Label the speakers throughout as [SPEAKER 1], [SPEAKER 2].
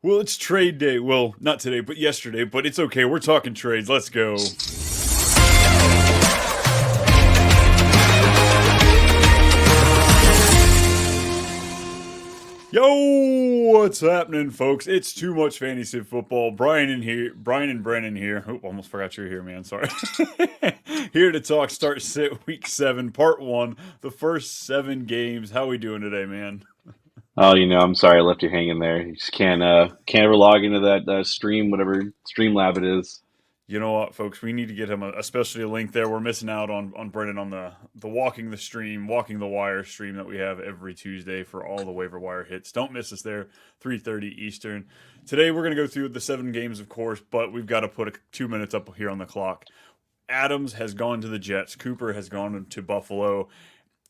[SPEAKER 1] Well, it's trade day. Well, not today, but yesterday, but it's okay. We're talking trades. Let's go. Yo, what's happening, folks? It's Too Much Fantasy Football. Brian and Brennan here. Oh, almost forgot you're here, man. Sorry. Here to talk start sit week 7, part 1, the first 7 games. How we doing today, man?
[SPEAKER 2] Oh, I'm sorry I left you hanging there. You just can't ever log into that stream, whatever Streamlab it is.
[SPEAKER 1] You know what, folks? We need to get him especially a link there. We're missing out on Brennan on the walking the wire stream that we have every Tuesday for all the waiver wire hits. Don't miss us there, 3:30 Eastern. Today we're going to go through the 7 games, of course, but we've got to put 2 minutes up here on the clock. Adams has gone to the Jets. Cooper has gone to Buffalo.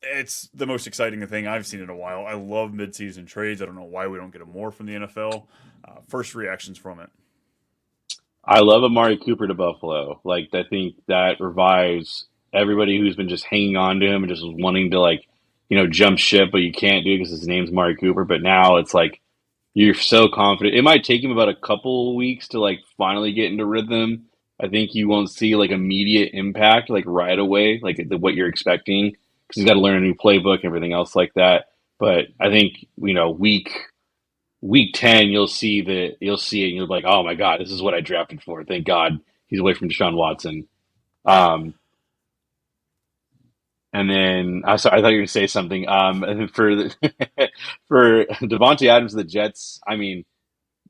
[SPEAKER 1] It's the most exciting thing I've seen in a while. I love midseason trades. I don't know why we don't get more from the NFL. First reactions from it.
[SPEAKER 2] I love Amari Cooper to Buffalo. I think that revives everybody who's been just hanging on to him and just wanting to jump ship, but you can't do it because his name's Amari Cooper. But now it's like you're so confident. It might take him about a couple weeks to finally get into rhythm. I think you won't see immediate impact right away, what you're expecting because he's got to learn a new playbook and everything else like that. But I think week 10 you'll see it and you'll be like, oh my god, this is what I drafted for. Thank God he's away from Deshaun Watson. And then I thought you were going to say something. For for Devontae Adams, the Jets. I mean,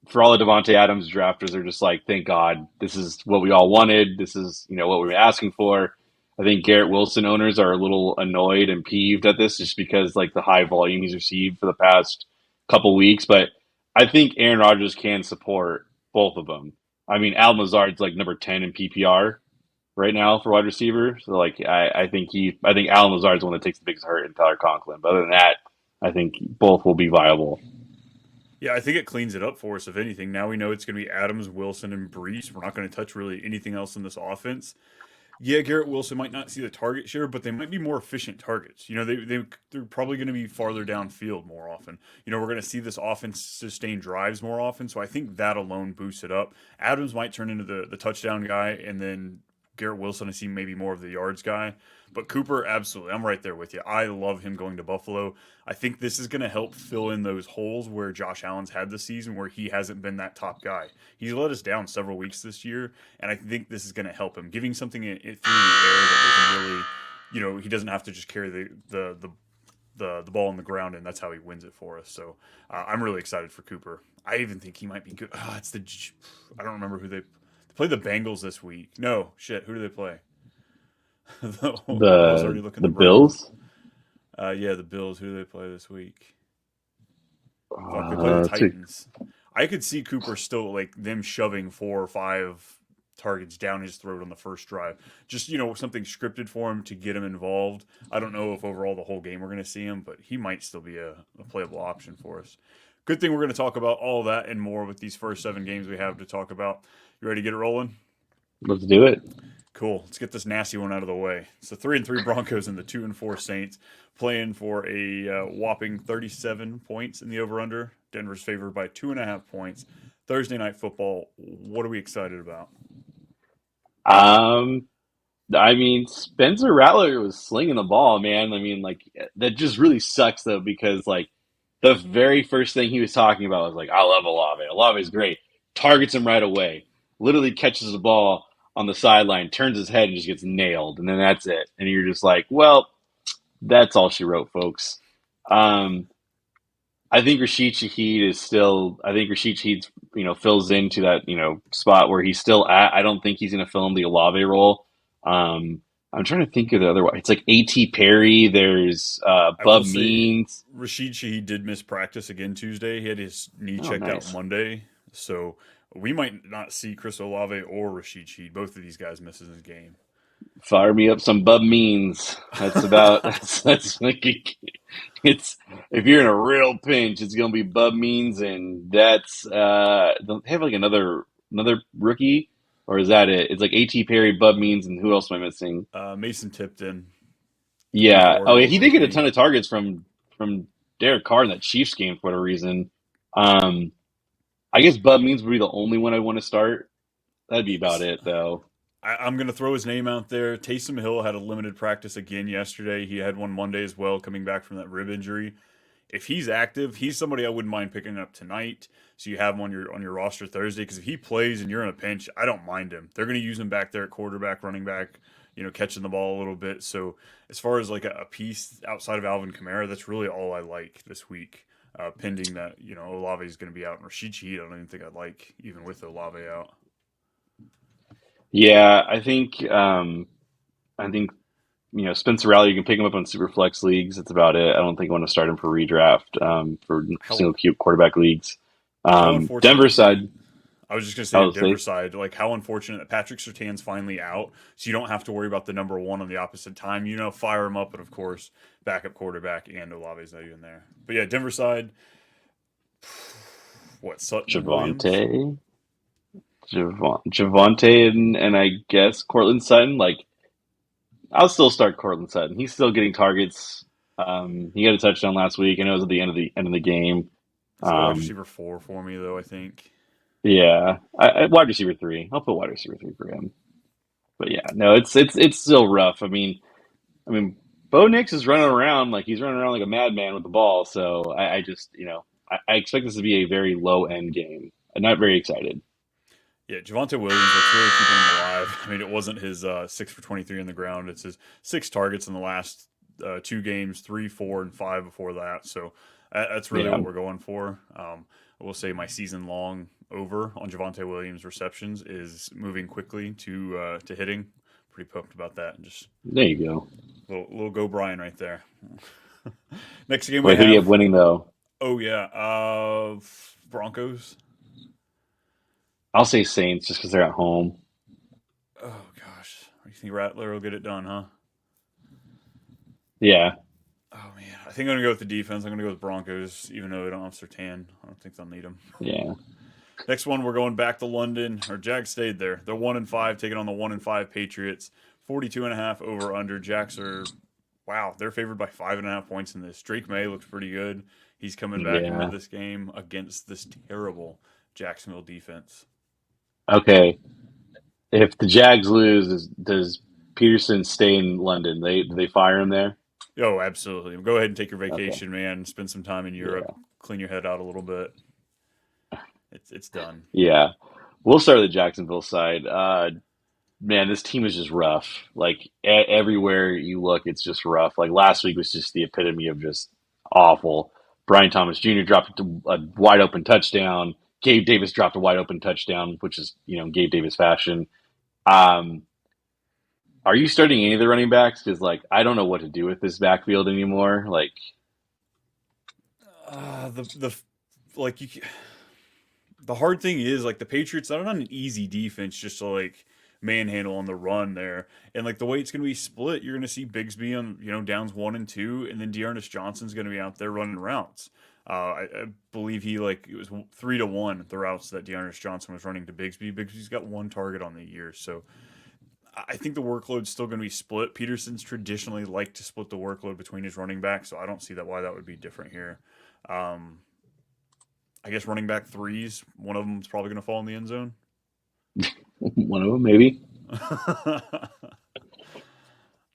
[SPEAKER 2] for all the Devontae Adams drafters are just like, thank God, this is what we all wanted. This is what we were asking for. I think Garrett Wilson owners are a little annoyed and peeved at this just because the high volume he's received for the past couple weeks. But I think Aaron Rodgers can support both of them. I mean, Al Mazard's number 10 in PPR right now for wide receiver. So I think Al Mazard's the one that takes the biggest hurt in Tyler Conklin. But other than that, I think both will be viable.
[SPEAKER 1] Yeah, I think it cleans it up for us, if anything. Now we know it's going to be Adams, Wilson, and Brees. We're not going to touch really anything else in this offense. Yeah, Garrett Wilson might not see the target share, but they might be more efficient targets. They're probably going to be farther downfield more often. We're going to see this offense sustain drives more often, so I think that alone boosts it up. Adams might turn into the touchdown guy, and then Garrett Wilson, I see maybe more of the yards guy. But Cooper, absolutely. I'm right there with you. I love him going to Buffalo. I think this is going to help fill in those holes where Josh Allen's had this season where he hasn't been that top guy. He's let us down several weeks this year, and I think this is going to help him. Giving something through the air that they can really, he doesn't have to just carry the ball on the ground, and that's how he wins it for us. So I'm really excited for Cooper. I even think he might be good. I don't remember who they play the Bengals this week. No, shit. Who do they play? I was already looking
[SPEAKER 2] The
[SPEAKER 1] the brain.
[SPEAKER 2] Bills.
[SPEAKER 1] Yeah, the Bills. Who do they play this week? Fuck, they play the Titans. I could see Cooper still them shoving 4 or 5 targets down his throat on the first drive. Just something scripted for him to get him involved. I don't know if overall the whole game we're going to see him, but he might still be a playable option for us. Good thing we're going to talk about all that and more with these first 7 games we have to talk about. You ready to get it rolling?
[SPEAKER 2] Let's do it.
[SPEAKER 1] Cool. Let's get this nasty one out of the way. It's the 3-3 Broncos and the 2-4 Saints playing for a whopping 37 points in the over/under. Denver's favored by 2.5 points. Thursday night football. What are we excited about?
[SPEAKER 2] I mean, Spencer Rattler was slinging the ball, man. I mean, that just really sucks though because the very first thing he was talking about was I love Olave. Olave's great. Targets him right away. Literally catches the ball on the sideline, turns his head, and just gets nailed, and then that's it. And you're just like, well, that's all she wrote, folks. I think Rashid Shaheed is still. I think Rashid Shaheed, fills into that, spot where he's still at. I don't think he's going to fill in the Olave role. I'm trying to think of the other one. It's A.T. Perry. There's Bub Means.
[SPEAKER 1] Rashid Shaheed did miss practice again Tuesday. He had his knee checked out Monday, so we might not see Chris Olave or Rashid Shaheed. Both of these guys misses his game.
[SPEAKER 2] Fire me up some Bub Means. That's about. that's it's if you're in a real pinch, it's gonna be Bub Means, and that's they have another rookie, or is that it? It's A.T. Perry, Bub Means, and who else am I missing?
[SPEAKER 1] Mason Tipton.
[SPEAKER 2] Yeah. Oh, yeah.
[SPEAKER 1] 24
[SPEAKER 2] He
[SPEAKER 1] over
[SPEAKER 2] did get a
[SPEAKER 1] 20.
[SPEAKER 2] ton of targets from Derek Carr in that Chiefs game for whatever reason. Um, I guess Bud Means would be the only one I want to start. That'd be about
[SPEAKER 1] Yes.
[SPEAKER 2] it, though.
[SPEAKER 1] I'm going to throw his name out there. Taysom Hill had a limited practice again yesterday. He had one Monday as well, coming back from that rib injury. If he's active, he's somebody I wouldn't mind picking up tonight. So you have him on your roster Thursday. Because if he plays and you're in a pinch, I don't mind him. They're going to use him back there at quarterback, running back, catching the ball a little bit. So as far as like a piece outside of Alvin Kamara, that's really all I like this week. Pending that Olave is going to be out, and Rashid Shaheed, I don't even think I'd like even with Olave out.
[SPEAKER 2] Yeah, I think Spencer Rattler, you can pick him up on super flex leagues. That's about it. I don't think I want to start him for redraft for
[SPEAKER 1] How
[SPEAKER 2] single cube quarterback leagues.
[SPEAKER 1] how unfortunate
[SPEAKER 2] Denver
[SPEAKER 1] too.
[SPEAKER 2] side,
[SPEAKER 1] I was just gonna say
[SPEAKER 2] I
[SPEAKER 1] on
[SPEAKER 2] would say,
[SPEAKER 1] Denver side, like how unfortunate that Patrick Surtain's finally out, so you don't have to worry about the number one on the opposite time. Fire him up, and of course, backup quarterback and Olave's not even there. But yeah, Denver side, what Sutton and Williams?
[SPEAKER 2] Javante, Javante, and I guess Cortland Sutton. Like, I'll still start Cortland Sutton. He's still getting targets. He got a touchdown last week, and it was at the end of the game.
[SPEAKER 1] It's like a wide
[SPEAKER 2] Um,
[SPEAKER 1] receiver four for me though. I think.
[SPEAKER 2] yeah, wide receiver three. I'll put wide receiver three for him. But yeah, no, it's still rough. I mean, Bo Nix is running around like he's running around like a madman with the ball. So I just I expect this to be a very low end game. I'm not very excited.
[SPEAKER 1] Yeah, Javante Williams, what's really keeping him alive. I mean, it wasn't his 6 for 23 on the ground. It's his 6 targets in the last 2 games, 3, 4, and 5 before that. So that's really
[SPEAKER 2] Yeah,
[SPEAKER 1] what we're going for. I will say my season long over on Javante Williams receptions is moving quickly to hitting. Pretty pumped about that. And just
[SPEAKER 2] there you go.
[SPEAKER 1] little go Brian right there. Next game we
[SPEAKER 2] Wait, who do you have
[SPEAKER 1] have.
[SPEAKER 2] winning though?
[SPEAKER 1] Oh yeah, Broncos.
[SPEAKER 2] I'll say Saints just because they're at home.
[SPEAKER 1] Oh gosh, you think Rattler will get it done, huh?
[SPEAKER 2] Yeah,
[SPEAKER 1] Oh man, I think I'm gonna go with the defense. I'm gonna go with Broncos, even though they don't have Sertan. I don't think they'll need him.
[SPEAKER 2] yeah.
[SPEAKER 1] Next one, we're going back to London. Or Jags stayed there. They're 1-5, taking on the 1-5 Patriots. 42.5 over under. Jacks are wow. They're favored by 5.5 points in this. Drake May looks pretty good. He's coming back into
[SPEAKER 2] Yeah.
[SPEAKER 1] this game against this terrible Jacksonville defense.
[SPEAKER 2] Okay. If the Jags lose, does Peterson stay in London? Do they fire him there?
[SPEAKER 1] Oh, absolutely. Go ahead and take your
[SPEAKER 2] Okay.
[SPEAKER 1] vacation, man. Spend some time in Europe.
[SPEAKER 2] Yeah.
[SPEAKER 1] Clean your head out a little bit. It's done.
[SPEAKER 2] Yeah. We'll start with the Jacksonville side. Man, this team is just rough. Like everywhere you look, it's just rough. Like last week was just the epitome of just awful. Brian Thomas Jr. dropped a wide open touchdown. Gabe Davis dropped a wide open touchdown, which is Gabe Davis fashion. Um, are you starting any of the running backs? Because I don't know what to do with this backfield anymore. Like,
[SPEAKER 1] The like you the hard thing is like the Patriots they're not an easy defense just to like manhandle on the run there. And like the way it's gonna be split, you're gonna see Bigsby on downs 1 and 2, and then Dearness Johnson's gonna be out there running routes. I believe it was 3-1 the routes that Dearness Johnson was running to Bigsby. Bigsby's got 1 target on the year, so I think the workload's still going to be split. Peterson's traditionally liked to split the workload between his running backs, so I don't see why that would be different here. Um, I guess running back threes, one of them is probably going to fall in the end zone.
[SPEAKER 2] one of them, maybe.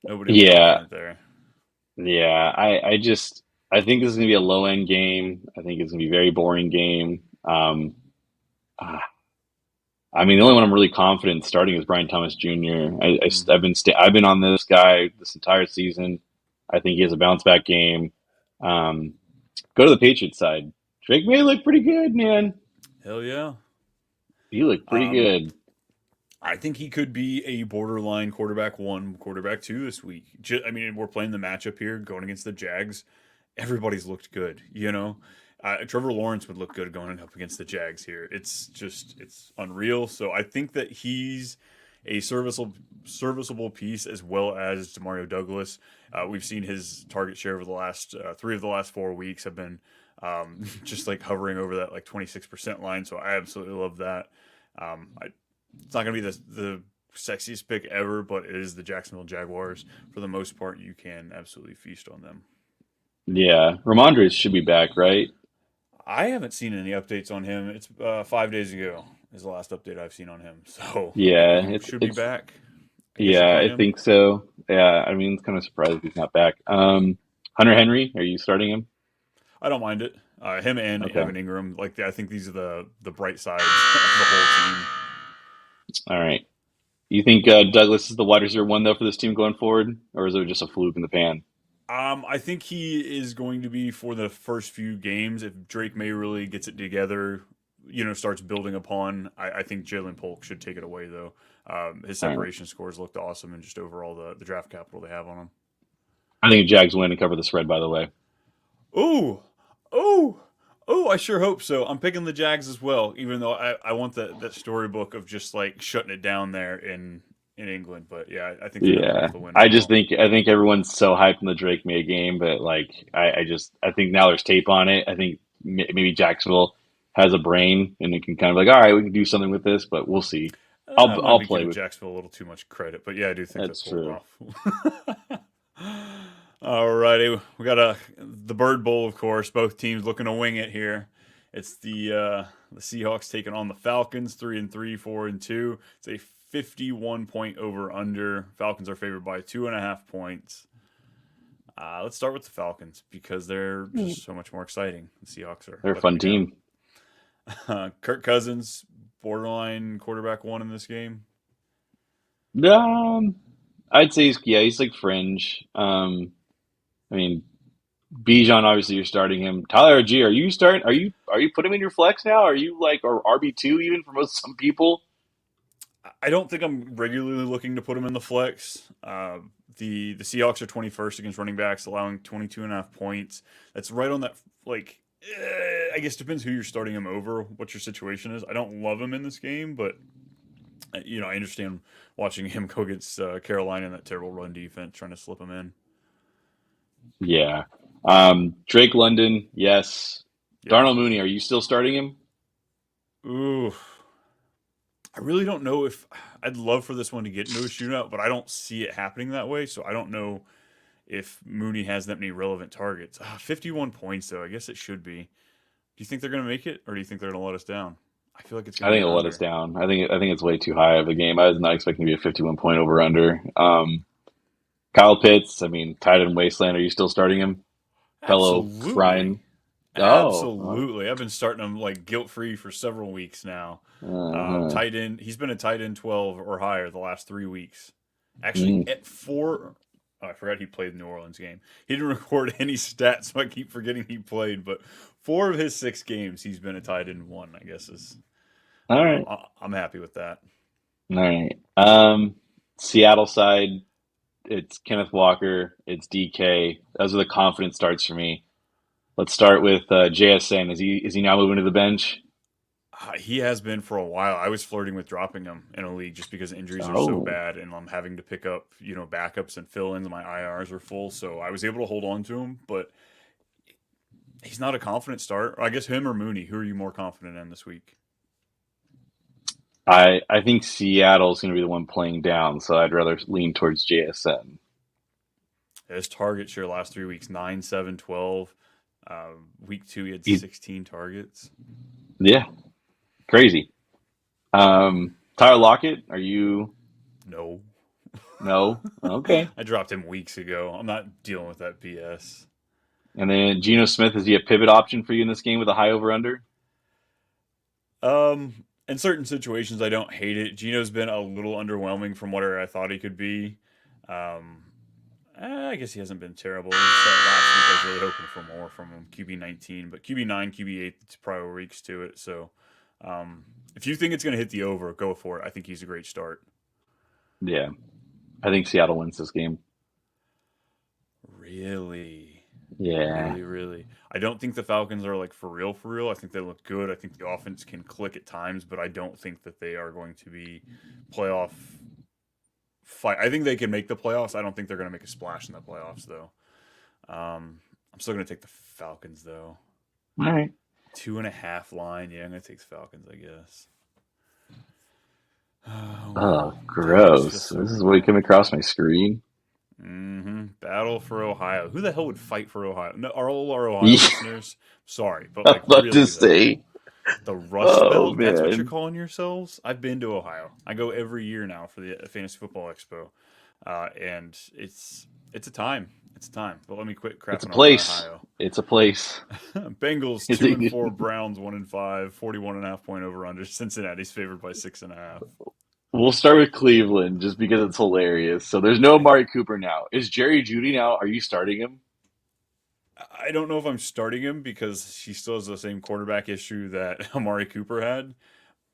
[SPEAKER 1] Nobody was
[SPEAKER 2] Yeah,
[SPEAKER 1] confident there.
[SPEAKER 2] yeah. I think this is gonna be a low end game. I think it's gonna be a very boring game. Ah, I mean, the only one I'm really confident in starting is Brian Thomas Jr.
[SPEAKER 1] Hmm.
[SPEAKER 2] I've been on this guy this entire season. I think he has a bounce back game. Um, Go to the Patriots side. Drake May look pretty good, man.
[SPEAKER 1] Hell yeah.
[SPEAKER 2] He looked pretty
[SPEAKER 1] Um,
[SPEAKER 2] good.
[SPEAKER 1] I think he could be a borderline quarterback one, quarterback two this week. I mean, we're playing the matchup here going against the Jags. Everybody's looked good. Trevor Lawrence would look good going up against the Jags here. It's unreal. So I think that he's a serviceable piece as well as Demario Douglas. We've seen his target share over the last 3 of the last 4 weeks have been just like hovering over that like 26% line. So I absolutely love that. It's not going to be the sexiest pick ever, but it is the Jacksonville Jaguars. For the most part, you can absolutely feast on them.
[SPEAKER 2] Yeah, Ramondre should be back, right?
[SPEAKER 1] I haven't seen any updates on him. It's 5 days ago is the last update I've seen on him. So
[SPEAKER 2] Yeah,
[SPEAKER 1] he should be
[SPEAKER 2] it's
[SPEAKER 1] back. I guess you
[SPEAKER 2] yeah,
[SPEAKER 1] play
[SPEAKER 2] I
[SPEAKER 1] him.
[SPEAKER 2] think so. Yeah, I mean, it's kind of surprised he's not back. Hunter Henry, are you starting him?
[SPEAKER 1] I don't mind it. Him and
[SPEAKER 2] Okay,
[SPEAKER 1] Evan Ingram, like I think these are the bright sides of the whole team.
[SPEAKER 2] all right. You think Douglas is the wide receiver one though for this team going forward, or is it just a fluke in the pan?
[SPEAKER 1] I think he is going to be for the first few games. If Drake May really gets it together, starts building upon. I think Jalen Polk should take it away though. His
[SPEAKER 2] All right.
[SPEAKER 1] separation scores looked awesome, and just overall the draft capital they have on him.
[SPEAKER 2] I think Jags win and cover the spread. By the way.
[SPEAKER 1] Ooh, ooh, ooh! I sure hope so. I'm picking the Jags as well, even though I want that storybook of just like shutting it down there in England. But yeah, I think they're going to come
[SPEAKER 2] Yeah,
[SPEAKER 1] with a win as
[SPEAKER 2] I just
[SPEAKER 1] well.
[SPEAKER 2] think everyone's so hyped in the Drake May game, but like I think now there's tape on it. I think maybe Jacksonville has a brain and it can kind of like, all right, we can do something with this, but we'll see.
[SPEAKER 1] I might
[SPEAKER 2] I'll
[SPEAKER 1] be
[SPEAKER 2] play
[SPEAKER 1] giving
[SPEAKER 2] with.
[SPEAKER 1] Jacksonville a little too much credit, but yeah, I do think they
[SPEAKER 2] That's
[SPEAKER 1] pulled it
[SPEAKER 2] true.
[SPEAKER 1] off. Alrighty, we got the Bird Bowl, of course. Both teams looking to wing it here. It's the Seahawks taking on the Falcons, 3-3, 4-2. It's a 51 point over under. Falcons are favored by 2.5 points. Let's start with the Falcons because they're just so much more exciting. The Seahawks are
[SPEAKER 2] They're a
[SPEAKER 1] letting
[SPEAKER 2] fun
[SPEAKER 1] me down.
[SPEAKER 2] team.
[SPEAKER 1] Kirk Cousins, borderline quarterback one in this game.
[SPEAKER 2] Um, I'd say he's like fringe. I mean, Bijan obviously you're starting him. Tyler G, are you starting? Are you putting him in your flex now? Are you like or RB2 even for most some people?
[SPEAKER 1] I don't think I'm regularly looking to put him in the flex. The Seahawks are 21st against running backs, allowing 22.5 points. That's right on that. Like, I guess depends who you're starting him over, what your situation is. I don't love him in this game, but I understand watching him go against Carolina in that terrible run defense, trying to slip him in.
[SPEAKER 2] Yeah. Drake London, yes.
[SPEAKER 1] Yep.
[SPEAKER 2] Darnell Mooney, are you still starting him?
[SPEAKER 1] Ooh, I really don't know if I'd love for this one to get into a shootout, but I don't see it happening that way. So I don't know if Mooney has that many relevant targets. 51 points, though. I guess it should be. Do you think they're going to make it, or do you think they're going to let us down? I feel like it's
[SPEAKER 2] I
[SPEAKER 1] going to
[SPEAKER 2] think
[SPEAKER 1] be an
[SPEAKER 2] it'll let us
[SPEAKER 1] under.
[SPEAKER 2] down. I think it's way too high of a game. I was not expecting to be a 51 point over under. Kyle Pitts, I mean, tight end wasteland. Are you still starting him? Fellow
[SPEAKER 1] Absolutely.
[SPEAKER 2] Ryan. Oh,
[SPEAKER 1] Absolutely. I've been starting him like guilt free for several weeks now.
[SPEAKER 2] uh-huh.
[SPEAKER 1] Tight end, he's been a tight end 12 or higher the last 3 weeks. Actually,
[SPEAKER 2] Mm,
[SPEAKER 1] at four, oh, I forgot he played the New Orleans game. He didn't record any stats, so I keep forgetting he played. But 4 of his 6 games, he's been a tight end one, I guess is.
[SPEAKER 2] all right,
[SPEAKER 1] I'm happy with that.
[SPEAKER 2] all right. Seattle side, it's Kenneth Walker, it's DK. Those are the confidence starts for me. Let's start with JSN. Is he now moving to the bench?
[SPEAKER 1] He has been for a while. I was flirting with dropping him in a league just because injuries are so
[SPEAKER 2] Oh,
[SPEAKER 1] bad, and I'm having to pick up, backups and fill-ins. My IRs are full, so I was able to hold on to him. But he's not a confident start. I guess him or Mooney. Who are you more confident in this week?
[SPEAKER 2] I think Seattle's going to be the one playing down, so I'd rather lean towards JSN.
[SPEAKER 1] His target share last 3 weeks 9, 7, 12. Week 2, he had
[SPEAKER 2] He's
[SPEAKER 1] 16 targets.
[SPEAKER 2] yeah, crazy. Tyler Lockett, are you?
[SPEAKER 1] No,
[SPEAKER 2] No. Okay.
[SPEAKER 1] I dropped him weeks ago. I'm not dealing with that BS.
[SPEAKER 2] And then Geno Smith, is he a pivot option for you in this game with a high over under?
[SPEAKER 1] In certain situations, I don't hate it. Gino's been a little underwhelming from what I thought he could be. Um, I guess he hasn't been terrible. Last week, I was really hoping for more from him. QB 19, but QB 9, QB 8, it's prior weeks to it. So, if you think it's going to hit the over, go for it. I think he's a great start.
[SPEAKER 2] Yeah, I think Seattle wins this game.
[SPEAKER 1] Really,
[SPEAKER 2] Yeah.
[SPEAKER 1] really, really. I don't think the Falcons are like for real, for real. I think they look good. I think the offense can click at times, but I don't think that they are going to be playoff fight. I think they can make the playoffs. I don't think they're going to make a splash in the playoffs, though. I'm still going to take the Falcons, though.
[SPEAKER 2] All right.
[SPEAKER 1] 2.5 line. Yeah, I'm going to take the Falcons, I guess. Oh
[SPEAKER 2] Oh,
[SPEAKER 1] man, God, this feels
[SPEAKER 2] gross.
[SPEAKER 1] so
[SPEAKER 2] This is what came
[SPEAKER 1] wrong.
[SPEAKER 2] across my screen.
[SPEAKER 1] Battle for Ohio. Who the hell would fight for Ohio? No, are all our Ohio
[SPEAKER 2] Yeah,
[SPEAKER 1] listeners? Sorry, but
[SPEAKER 2] I'm
[SPEAKER 1] like
[SPEAKER 2] about to
[SPEAKER 1] really though,
[SPEAKER 2] say.
[SPEAKER 1] the Rust
[SPEAKER 2] Oh
[SPEAKER 1] Belt. That's what you're
[SPEAKER 2] man.
[SPEAKER 1] calling yourselves? I've been to Ohio. I go every year now for the Fantasy Football Expo, and it's a time. It's a time. But let me quit
[SPEAKER 2] It's a
[SPEAKER 1] crapping on
[SPEAKER 2] place.
[SPEAKER 1] Ohio.
[SPEAKER 2] It's a place.
[SPEAKER 1] Bengals
[SPEAKER 2] It's
[SPEAKER 1] 2-4, Browns 1-5, 41.5 point over under. Cincinnati's favored by 6.5.
[SPEAKER 2] we'll start with Cleveland just because it's hilarious. So there's no Amari Cooper now. Is Jerry Judy now? Are you starting him?
[SPEAKER 1] I don't know if I'm starting him because he still has the same quarterback issue that Amari Cooper had,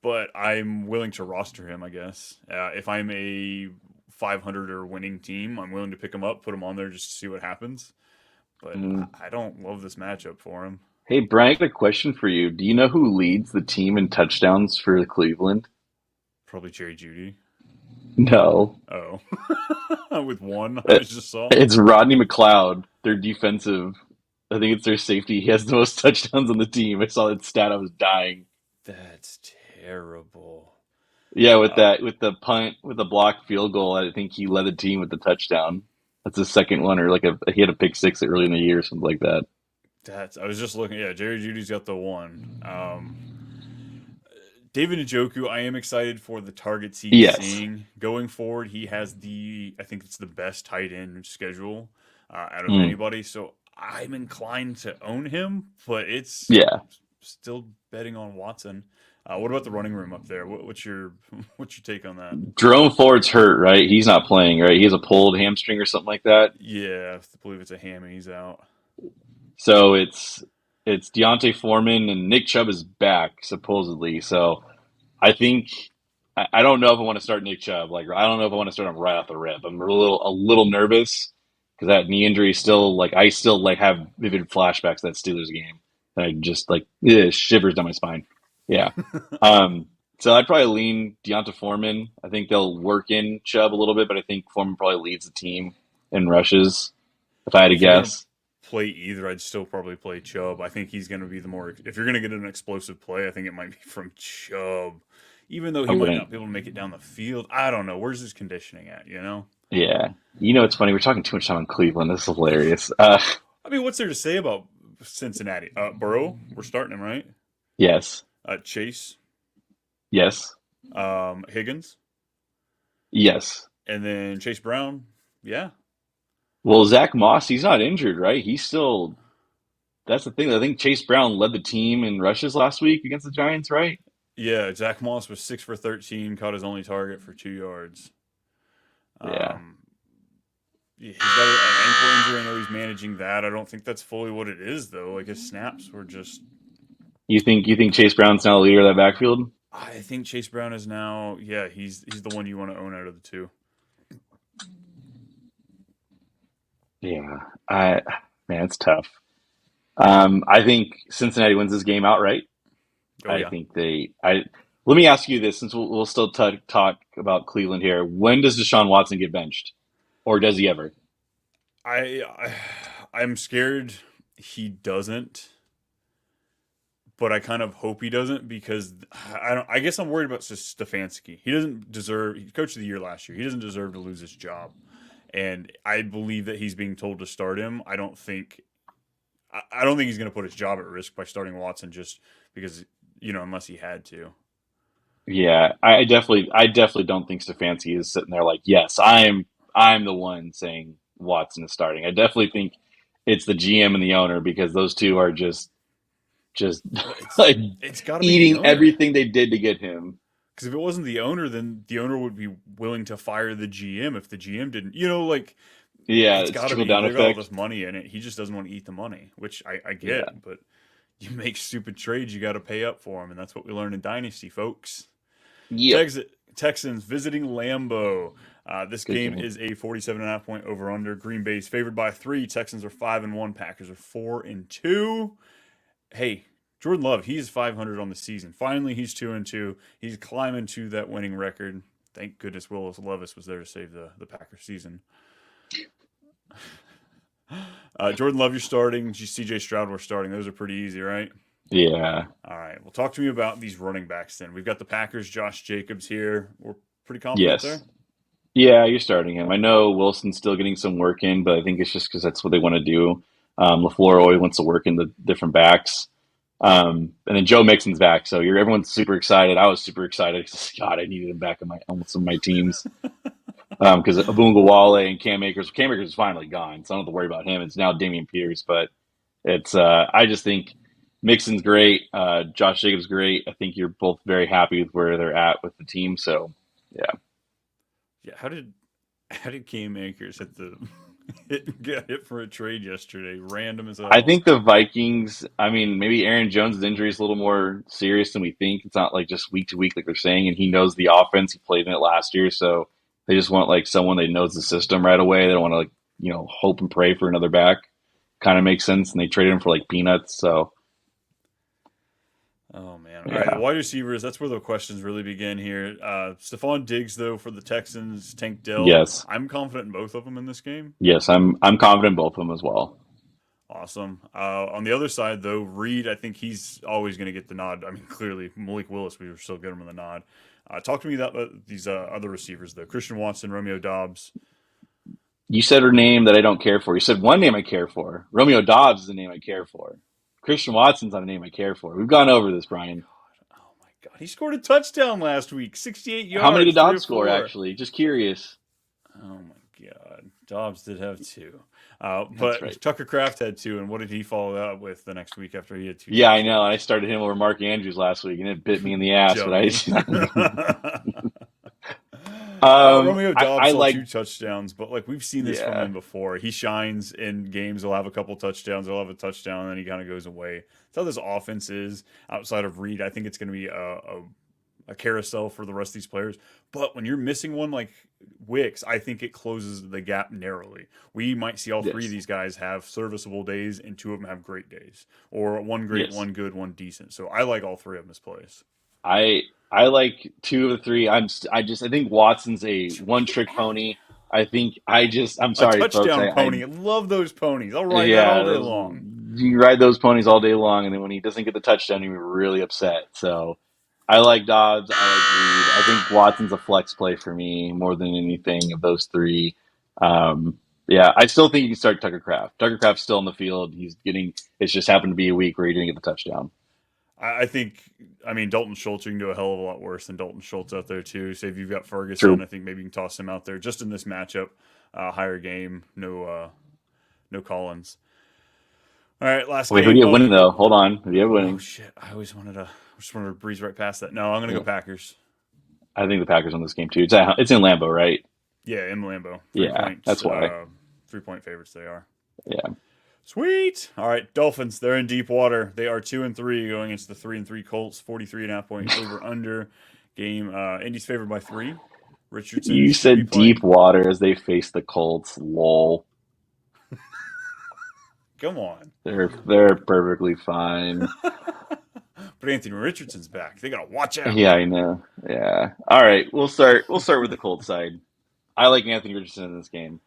[SPEAKER 1] but I'm willing to roster him, I guess. If I'm a 500 or winning team, I'm willing to pick him up, put him on there just to see what happens. But
[SPEAKER 2] Mm.
[SPEAKER 1] I don't love this matchup for him.
[SPEAKER 2] Hey, Brian, I got a question for you. Do you know who leads the team in touchdowns for Cleveland?
[SPEAKER 1] Probably Jerry Judy.
[SPEAKER 2] No.
[SPEAKER 1] Oh, with one, I
[SPEAKER 2] Uh,
[SPEAKER 1] was just saw.
[SPEAKER 2] It's Rodney McLeod, their defensive. I think it's their safety. He has the most touchdowns on the team. I saw that stat. I was dying.
[SPEAKER 1] That's terrible.
[SPEAKER 2] Yeah, with
[SPEAKER 1] Uh,
[SPEAKER 2] that, with the punt, with the blocked field goal, I think he led the team with the touchdown. That's his second one, or like he had a pick six early in the year, or something like that.
[SPEAKER 1] I was just looking. Yeah, Jerry Judy's got the one. David Njoku, I am excited for the targets he's
[SPEAKER 2] Yes.
[SPEAKER 1] seeing going forward. He has I think it's the best tight end schedule out of
[SPEAKER 2] Mm,
[SPEAKER 1] anybody. So I'm inclined to own him, but it's
[SPEAKER 2] yeah.
[SPEAKER 1] still betting on Watson. What about the running room up there? What's your what's your take on that?
[SPEAKER 2] Jerome Ford's hurt, right? He's not playing, right? He has a pulled hamstring or something like that.
[SPEAKER 1] Yeah, I believe it's a hammy. He's out.
[SPEAKER 2] So it's Deontay Foreman and Nick Chubb is back supposedly. So I think I don't know if I want to start Nick Chubb. Like I don't know if I want to start him right off the rip. I'm a little nervous because that knee injury is still like I still like have vivid flashbacks to that Steelers game. And I just like shivers down my spine. Yeah. So I'd probably lean Deonta Foreman. I think they'll work in Chubb a little bit, but I think Foreman probably leads the team in rushes. If I had to
[SPEAKER 1] If you're gonna
[SPEAKER 2] guess,
[SPEAKER 1] play either, I'd still probably play Chubb. I think he's gonna be the more. If you're gonna get an explosive play, I think it might be from Chubb. Even though
[SPEAKER 2] I
[SPEAKER 1] he might
[SPEAKER 2] wouldn't.
[SPEAKER 1] not be able to make it down the field, I don't know. Where's his conditioning at? You know.
[SPEAKER 2] Yeah. You know, it's funny. We're talking too much time on Cleveland. This is hilarious.
[SPEAKER 1] I mean, what's there to say about Cincinnati? Burrow, we're starting him right.
[SPEAKER 2] Yes.
[SPEAKER 1] Chase,
[SPEAKER 2] Yes.
[SPEAKER 1] Higgins,
[SPEAKER 2] Yes.
[SPEAKER 1] and then Chase Brown. Yeah,
[SPEAKER 2] Well, Zach Moss, he's not injured, right? He's still. That's the thing. I think Chase Brown led the team in rushes last week against the Giants, right?
[SPEAKER 1] yeah. Zach Moss was 6 for 13, caught his only target for 2 yards.
[SPEAKER 2] Yeah.
[SPEAKER 1] Um, yeah, he's got an ankle injury. I know he's managing that. I don't think that's fully what it is though. Like his snaps were just.
[SPEAKER 2] You think Chase Brown's now the leader of that backfield?
[SPEAKER 1] I think Chase Brown is now. Yeah, he's the one you want to own out of the two.
[SPEAKER 2] Yeah. I Man, it's tough. I think Cincinnati wins this game outright.
[SPEAKER 1] Oh
[SPEAKER 2] I
[SPEAKER 1] yeah.
[SPEAKER 2] think I let me ask you this, since we'll still talk about Cleveland here. When does Deshaun Watson get benched, or does he ever?
[SPEAKER 1] I, I I'm scared he doesn't, but I kind of hope he doesn't because I don't. I guess I'm worried about Stefanski. He doesn't deserve. He coach of the year last year. He doesn't deserve to lose his job, and I believe that he's being told to start him. I don't think he's going to put his job at risk by starting Watson just because unless he had to.
[SPEAKER 2] Yeah, I definitely don't think Stefanski is sitting there like, yes, I'm the one saying Watson is starting. I definitely think it's the GM and the owner because those two are just
[SPEAKER 1] Well, it's
[SPEAKER 2] like
[SPEAKER 1] it's got to be the
[SPEAKER 2] eating
[SPEAKER 1] owner.
[SPEAKER 2] everything they did to get him.
[SPEAKER 1] Because if it wasn't the owner, then the owner would be willing to fire the GM if the GM didn't. Like
[SPEAKER 2] Yeah,
[SPEAKER 1] it's
[SPEAKER 2] it's
[SPEAKER 1] got to
[SPEAKER 2] trickle
[SPEAKER 1] be.
[SPEAKER 2] down
[SPEAKER 1] They got all
[SPEAKER 2] effect.
[SPEAKER 1] this money in it. He just doesn't want to eat the money, which I
[SPEAKER 2] Yeah,
[SPEAKER 1] get. But you make stupid trades, you got to pay up for them, and that's what we learn in Dynasty, folks.
[SPEAKER 2] yep,
[SPEAKER 1] Texans visiting Lambeau. This
[SPEAKER 2] good
[SPEAKER 1] game
[SPEAKER 2] game.
[SPEAKER 1] is a 47.5 point over under. Green Bay's favored by 3. Texans are 5-1. Packers are 4-2. Hey, Jordan Love, he's 500 on the season. Finally, he's 2-2. He's climbing to that winning record. Thank goodness Willis Levis was there to save the Packers season. Jordan Love, you're starting. CJ Stroud, we're starting. Those are pretty easy, right?
[SPEAKER 2] Yeah.
[SPEAKER 1] All right. Well, talk to me about these running backs then. We've got the Packers, Josh Jacobs here. We're pretty confident there.
[SPEAKER 2] Yes. Yeah, you're starting him. I know Wilson's still getting some work in, but I think it's just because that's what they want to do. LaFleur always wants to work in the different backs. And then Joe Mixon's back, so everyone's super excited. I was super excited because God, I needed him back on some of my teams. Because Abungawale and Cam Akers is finally gone, so I don't have to worry about him. It's now Damian Pierce, but it's I just think Mixon's great. Josh Jacobs great. I think you're both very happy with where they're at with the team. So yeah.
[SPEAKER 1] Yeah. How did Cam Akers get hit for a trade yesterday? Random as
[SPEAKER 2] I
[SPEAKER 1] hell.
[SPEAKER 2] think the Vikings, I mean, maybe Aaron Jones' injury is a little more serious than we think. It's not like just week to week like they're saying, and he knows the offense. He played in it last year, so they just want like someone that knows the system right away. They don't want to hope and pray for another back. Kind of makes sense, and they traded him for like peanuts. So
[SPEAKER 1] Oh man! All right, the
[SPEAKER 2] yeah,
[SPEAKER 1] wide receivers. That's where the questions really begin here. Stephon Diggs, though, for the Texans. Tank Dell.
[SPEAKER 2] yes,
[SPEAKER 1] I'm confident in both of them in this game.
[SPEAKER 2] yes, I'm confident in both of them as well.
[SPEAKER 1] Awesome. On the other side, though, Reed. I think he's always going to get the nod. I mean, clearly Malik Willis. We were still getting him the nod. Talk to me about these other receivers, though. Christian Watson, Romeo Dobbs.
[SPEAKER 2] You said a name that I don't care for. You said one name I care for. Romeo Dobbs is the name I care for. Christian Watson's not a name I care for. We've gone over this, Brian.
[SPEAKER 1] Oh my God, he scored a touchdown last week. 68
[SPEAKER 2] How many did
[SPEAKER 1] yards, three
[SPEAKER 2] Dobbs
[SPEAKER 1] of
[SPEAKER 2] score,
[SPEAKER 1] four.
[SPEAKER 2] actually? Just curious.
[SPEAKER 1] Oh my God, Dobbs did have two,
[SPEAKER 2] That's right.
[SPEAKER 1] but Tucker Kraft had two, and what did he follow up with the next week after he had two
[SPEAKER 2] Yeah, I know. I
[SPEAKER 1] touchdowns?
[SPEAKER 2] started him over Mark Andrews last week, and it bit me in the ass. But
[SPEAKER 1] Dummy. Romeo
[SPEAKER 2] I
[SPEAKER 1] Dobbs saw
[SPEAKER 2] like,
[SPEAKER 1] two touchdowns, but like we've seen this from
[SPEAKER 2] yeah,
[SPEAKER 1] him before. He shines in games. He'll have a couple touchdowns. He'll have a touchdown, and then he kind of goes away. That's how this offense is outside of Reed. I think it's going to be a carousel for the rest of these players. But when you're missing one like Wicks, I think it closes the gap narrowly. We might see all three of
[SPEAKER 2] yes,
[SPEAKER 1] these guys have serviceable days, and two of them have great days, or one great,
[SPEAKER 2] yes.
[SPEAKER 1] one good, one decent. So I like all three of them as plays.
[SPEAKER 2] I like two of the three. I think Watson's a one trick
[SPEAKER 1] Average.
[SPEAKER 2] pony. I'm
[SPEAKER 1] A
[SPEAKER 2] sorry, folks.
[SPEAKER 1] touchdown pony. Love those ponies. I'll ride that
[SPEAKER 2] Yeah,
[SPEAKER 1] all day long.
[SPEAKER 2] you ride those ponies all day long, and then when he doesn't get the touchdown, you're really upset. So I like Dobbs. I like Reed. I think Watson's a flex play for me more than anything of those three. Yeah, I still think you can start Tucker Craft. Tucker Craft's still in the field. It's just happened to be a week where he didn't get the touchdown.
[SPEAKER 1] I think, I mean, Dalton Schultz, you can do a hell of a lot worse than Dalton Schultz out there, too. Say if you've got Ferguson,
[SPEAKER 2] True.
[SPEAKER 1] I think maybe you can toss him out there just in this matchup. Higher game, no Collins. All right, last
[SPEAKER 2] Wait, who do
[SPEAKER 1] game.
[SPEAKER 2] you have
[SPEAKER 1] Oh,
[SPEAKER 2] winning though? Hold on. Who do you have
[SPEAKER 1] oh
[SPEAKER 2] winning?
[SPEAKER 1] shit. Just wanted to breeze right past that. No, I'm going to
[SPEAKER 2] Yeah.
[SPEAKER 1] go Packers.
[SPEAKER 2] I think the Packers won this game too. It's in Lambeau, right?
[SPEAKER 1] Yeah, in Lambeau.
[SPEAKER 2] Yeah, that's why.
[SPEAKER 1] 3 point favorites they are.
[SPEAKER 2] Yeah.
[SPEAKER 1] Sweet. All right, Dolphins. They're in deep water. They are 2-3 going against the 3-3 Colts. 43.5 point over under game. Indy's favored by 3. Richardson
[SPEAKER 2] You
[SPEAKER 1] should be
[SPEAKER 2] said deep
[SPEAKER 1] playing.
[SPEAKER 2] water as they face the Colts. Lol.
[SPEAKER 1] Come on.
[SPEAKER 2] They're perfectly fine.
[SPEAKER 1] But Anthony Richardson's back. They gotta watch out.
[SPEAKER 2] Yeah, I know. Yeah. All right, we'll start with the Colts side. I like Anthony Richardson in this game.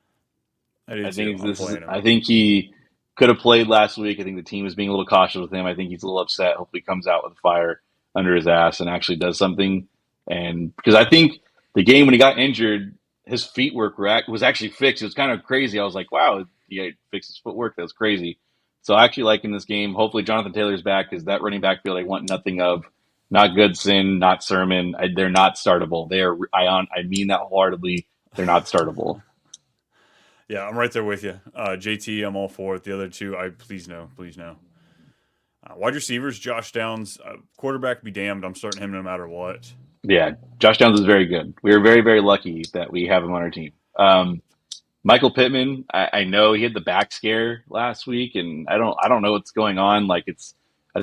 [SPEAKER 1] I do too. I'm playing him.
[SPEAKER 2] I think he could have played last week. I think the team is being a little cautious with him. I think he's a little upset. Hopefully he comes out with fire under his ass and actually does something. And because I think the game when he got injured, his feet work was actually fixed. It was kind of crazy. I was like, wow, he fixed his footwork. That was crazy. So I actually like in this game. Hopefully Jonathan Taylor's back because that running back field I want nothing of. Not Goodson, not Sermon. They're not startable. I mean that wholeheartedly. They're not startable.
[SPEAKER 1] Yeah, I'm right there with you. JT, I'm all for it. The other two, please no, please no. Wide receivers, Josh Downs. Quarterback, be damned. I'm starting him no matter what.
[SPEAKER 2] Yeah, Josh Downs is very good. We are very, very lucky that we have him on our team. Michael Pittman, I know he had the back scare last week, and I don't know what's going on. Like it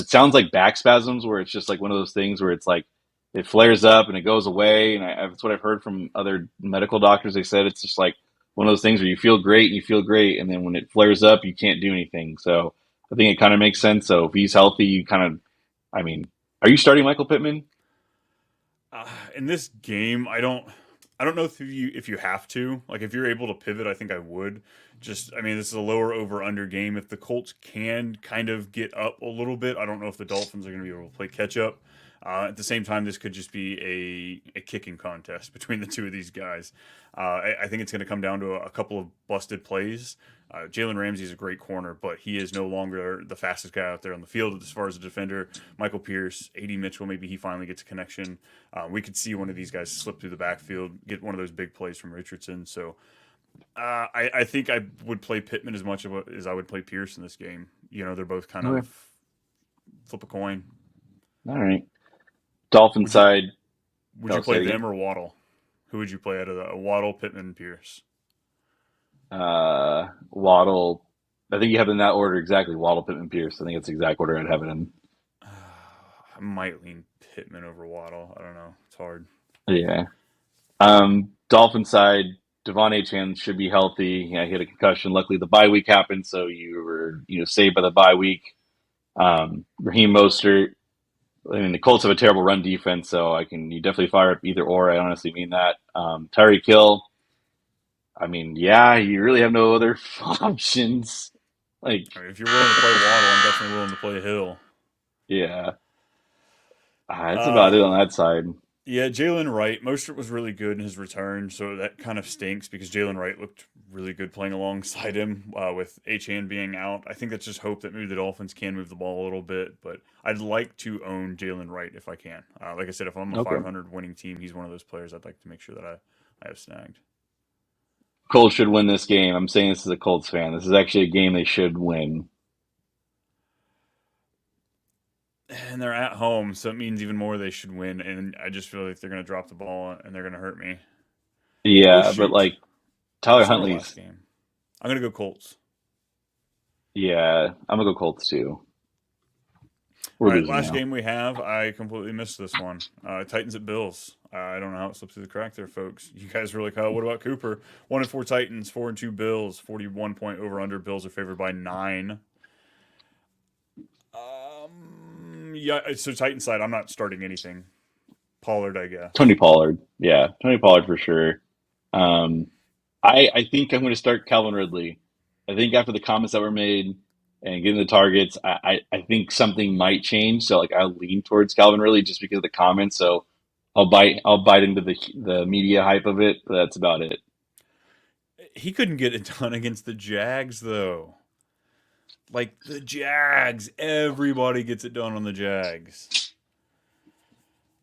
[SPEAKER 2] sounds like back spasms, where it's just like one of those things where it's like it flares up and it goes away. And that's what I've heard from other medical doctors. They said it's just like one of those things where you feel great and you feel great, and then when it flares up, you can't do anything. So I think it kind of makes sense. So if he's healthy, you kind of, I mean, are you starting Michael Pittman?
[SPEAKER 1] In this game, I don't. I don't know if you have to. Like if you're able to pivot, I think I would. Just I mean, this is a lower over under game. If the Colts can kind of get up a little bit, I don't know if the Dolphins are going to be able to play catch up. At the same time, this could just be a kicking contest between the two of these guys. I think it's going to come down to a couple of busted plays. Jalen Ramsey is a great corner, but he is no longer the fastest guy out there on the field as far as a defender. Michael Pierce, A.D. Mitchell, maybe he finally gets a connection. We could see one of these guys slip through the backfield, get one of those big plays from Richardson. So I think I would play Pittman as much as I would play Pierce in this game. You know, they're both kind
[SPEAKER 2] Okay.
[SPEAKER 1] of flip a coin.
[SPEAKER 2] All right. Dolphin
[SPEAKER 1] Would you
[SPEAKER 2] side.
[SPEAKER 1] would you
[SPEAKER 2] Oh, say
[SPEAKER 1] play
[SPEAKER 2] it again.
[SPEAKER 1] them or Waddle? Who would you play out of the Waddle, Pittman, Pierce?
[SPEAKER 2] Waddle. I think you have it in that order exactly. Waddle, Pittman, Pierce. I think it's the exact order I'd have it in.
[SPEAKER 1] I might lean Pittman over Waddle. I don't know. It's hard.
[SPEAKER 2] Yeah. Dolphin side. Devon Achane should be healthy. Yeah, he had a concussion. Luckily, the bye week happened, so you were saved by the bye week. Raheem Mostert. I mean, the Colts have a terrible run defense, so you definitely fire up either or. I honestly mean that. Tyreek Hill. I mean, yeah, you really have no other options. Like,
[SPEAKER 1] I mean, if you're willing to play Waddle, I'm definitely willing to play Hill.
[SPEAKER 2] yeah, that's about
[SPEAKER 1] Uh,
[SPEAKER 2] it on that side.
[SPEAKER 1] Yeah, Jalen Wright. Mostert was really good in his return, so that kind of stinks because Jalen Wright looked really good playing alongside him with Achan being out. I think that's just hope that maybe the Dolphins can move the ball a little bit, but I'd like to own Jalen Wright if I can. Like I said, if I'm a
[SPEAKER 2] Okay.
[SPEAKER 1] 500 winning team, he's one of those players I'd like to make sure that I have snagged.
[SPEAKER 2] Colts should win this game. I'm saying this as a Colts fan. This is actually a game they should win.
[SPEAKER 1] And they're at home, so it means even more they should win. And I just feel like they're going to drop the ball and they're going to hurt me. Oh,
[SPEAKER 2] Yeah, but
[SPEAKER 1] shoot.
[SPEAKER 2] like Tyler
[SPEAKER 1] It's not our last
[SPEAKER 2] Huntley's.
[SPEAKER 1] game. I'm going to go Colts.
[SPEAKER 2] Yeah, I'm gonna go Colts too. We're
[SPEAKER 1] All right,
[SPEAKER 2] losing
[SPEAKER 1] last
[SPEAKER 2] now.
[SPEAKER 1] game we have. I completely missed this one. Titans at Bills. I don't know how it slipped through the crack there, folks. You guys were like, "Oh, what about Cooper?" 1-4 Titans, 4-2 Bills. 41-point over under. Bills are favored by 9. Yeah. So Titans side, I'm not starting anything. Pollard, I guess.
[SPEAKER 2] Tony Pollard. Yeah, Tony Pollard for sure. Um, I think I'm going to start Calvin Ridley. I think after the comments that were made and getting the targets, I think something might change. So like I'll lean towards Calvin Ridley just because of the comments. So I'll bite into the media hype of it, but that's about it.
[SPEAKER 1] He couldn't get it done against the Jags, though. Like the Jags, everybody gets it done on the Jags.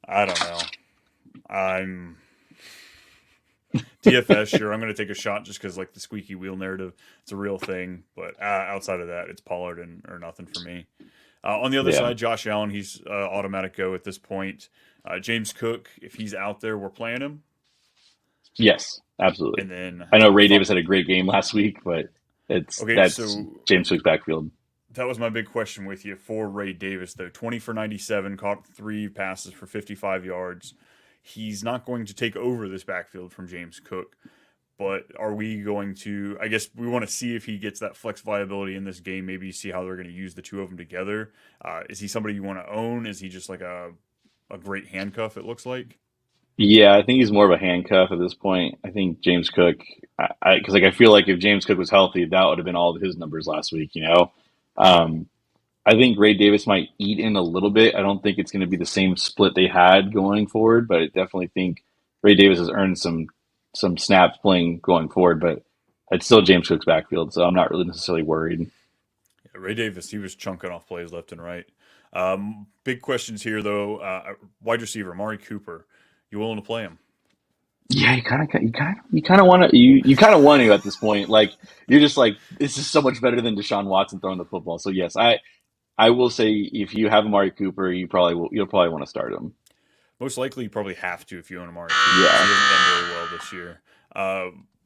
[SPEAKER 1] I don't know. I'm DFS, sure. I'm going to take a shot just because, like, the squeaky wheel narrative, it's a real thing. But outside of that, it's Pollard and or nothing for me. On the other
[SPEAKER 2] Yeah.
[SPEAKER 1] side, Josh Allen, he's automatic go at this point. James Cook, if he's out there, we're playing him.
[SPEAKER 2] Yes, absolutely.
[SPEAKER 1] And then,
[SPEAKER 2] I know Ray Davis had a great game last week, but
[SPEAKER 1] okay,
[SPEAKER 2] that's
[SPEAKER 1] so
[SPEAKER 2] James Cook's backfield.
[SPEAKER 1] that was my big question with you for Ray Davis, though. 20 for 97, caught 3 passes for 55 yards. He's not going to take over this backfield from James Cook. But are we going to? I guess we want to see if he gets that flex viability in this game. Maybe see how they're going to use the two of them together. Is he somebody you want to own? Is he just like a great handcuff? It looks like.
[SPEAKER 2] Yeah, I think he's more of a handcuff at this point. I think James Cook, because like I feel like if James Cook was healthy, that would have been all of his numbers last week. Um, I think Ray Davis might eat in a little bit. I don't think it's going to be the same split they had going forward, but I definitely think Ray Davis has earned some snaps playing going forward. But it's still James Cook's backfield, so I'm not really necessarily worried.
[SPEAKER 1] Yeah, Ray Davis, he was chunking off plays left and right. Big questions here though. Wide receiver Amari Cooper. You willing to play him?
[SPEAKER 2] Yeah, you kind of want to you kind of want to at this point. Like you're just like this is so much better than Deshaun Watson throwing the football. So yes, I will say if you have Amari Cooper, you'll probably want to start him.
[SPEAKER 1] Most likely, you probably have to if you own Amari Cooper because he
[SPEAKER 2] Yeah.
[SPEAKER 1] hasn't done very well this year.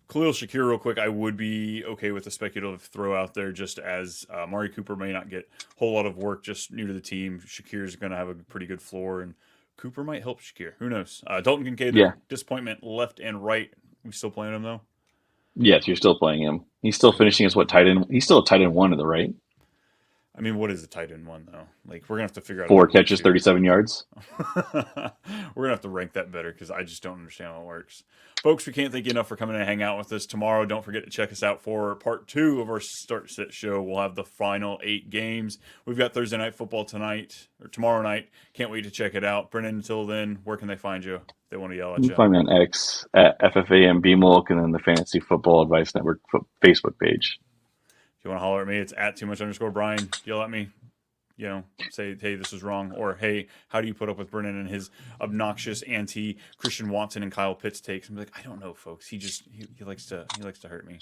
[SPEAKER 1] Khalil Shakir, real quick, I would be okay with a speculative throw out there just as Amari Cooper may not get a whole lot of work, just new to the team. Shakir's going to have a pretty good floor, and Cooper might help Shakir. Who knows? Dalton Kincaid,
[SPEAKER 2] Yeah.
[SPEAKER 1] disappointment left and right. We still playing him, though?
[SPEAKER 2] Yes, you're still playing him. He's still finishing as what tight end? He's still a tight end one in the right.
[SPEAKER 1] I mean, what is a tight end one though? Like, we're gonna have to figure out a
[SPEAKER 2] 4
[SPEAKER 1] better way
[SPEAKER 2] catches,
[SPEAKER 1] to.
[SPEAKER 2] 37 yards.
[SPEAKER 1] We're gonna have to rank that better because I just don't understand how it works. Folks, we can't thank you enough for coming and hang out with us tomorrow. Don't forget to check us out for part 2 of our Start Sit show. We'll have the final 8 games. We've got Thursday night football tonight or tomorrow night. Can't wait to check it out. Brennan, until then, where can they find you? If they want to yell at
[SPEAKER 2] You
[SPEAKER 1] you.
[SPEAKER 2] can find me on X at FFAMBMolk and then the Fantasy Football Advice Network Facebook page.
[SPEAKER 1] If you want to holler at me, it's at @too_much_Brian. Yell at me. You know, say, hey, this is wrong. Or, hey, how do you put up with Brennan and his obnoxious anti-Christian Watson and Kyle Pitts takes? I'm like, I don't know, folks. He likes to hurt me.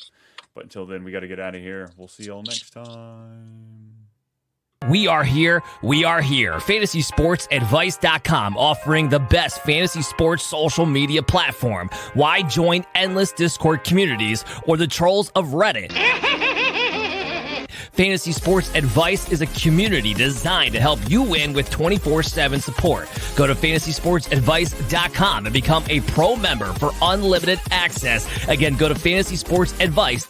[SPEAKER 1] But until then, we got to get out of here. We'll see y'all next time.
[SPEAKER 3] We are here. We are here. FantasySportsAdvice.com, offering the best fantasy sports social media platform. Why join endless Discord communities or the trolls of Reddit? Fantasy Sports Advice is a community designed to help you win with 24/7 support. Go to FantasySportsAdvice.com and become a pro member for unlimited access. Again, go to FantasySportsAdvice.com.